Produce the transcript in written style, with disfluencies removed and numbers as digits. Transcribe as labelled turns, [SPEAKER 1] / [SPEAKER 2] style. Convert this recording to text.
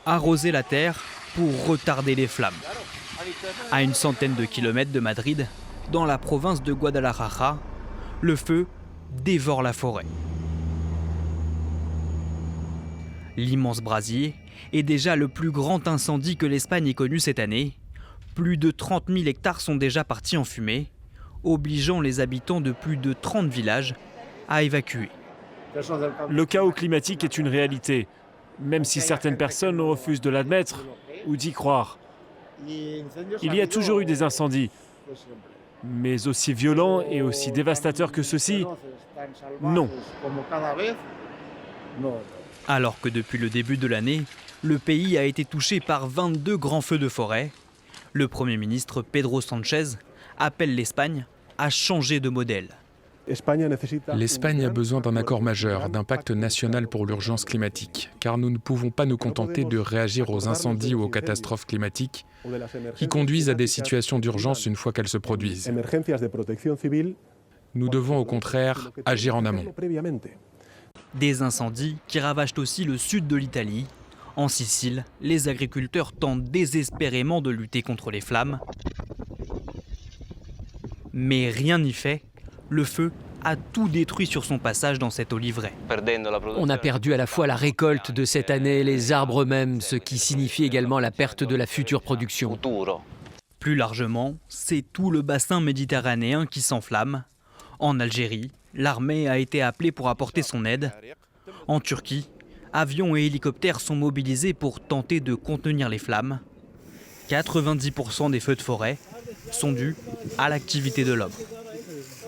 [SPEAKER 1] Arroser la terre pour retarder les flammes. À une centaine de kilomètres de Madrid, dans la province de Guadalajara, le feu dévore la forêt. L'immense brasier est déjà le plus grand incendie que l'Espagne ait connu cette année. Plus de 30 000 hectares sont déjà partis en fumée, obligeant les habitants de plus de 30 villages à évacuer.
[SPEAKER 2] Le chaos climatique est une réalité, même si certaines personnes refusent de l'admettre ou d'y croire. Il y a toujours eu des incendies, mais aussi violents et aussi dévastateurs que ceux-ci, non.
[SPEAKER 1] Alors que depuis le début de l'année, le pays a été touché par 22 grands feux de forêt, le Premier ministre Pedro Sánchez appelle l'Espagne à changer de modèle.
[SPEAKER 3] L'Espagne a besoin d'un accord majeur, d'un pacte national pour l'urgence climatique, car nous ne pouvons pas nous contenter de réagir aux incendies ou aux catastrophes climatiques qui conduisent à des situations d'urgence une fois qu'elles se produisent. Nous devons au contraire agir en amont.
[SPEAKER 1] Des incendies qui ravagent aussi le sud de l'Italie. En Sicile, les agriculteurs tentent désespérément de lutter contre les flammes. Mais rien n'y fait. Le feu a tout détruit sur son passage dans cet oliveraie.
[SPEAKER 4] On a perdu à la fois la récolte de cette année et les arbres eux-mêmes, ce qui signifie également la perte de la future production.
[SPEAKER 1] Plus largement, c'est tout le bassin méditerranéen qui s'enflamme. En Algérie, l'armée a été appelée pour apporter son aide. En Turquie, avions et hélicoptères sont mobilisés pour tenter de contenir les flammes. 90% des feux de forêt sont dus à l'activité de l'homme.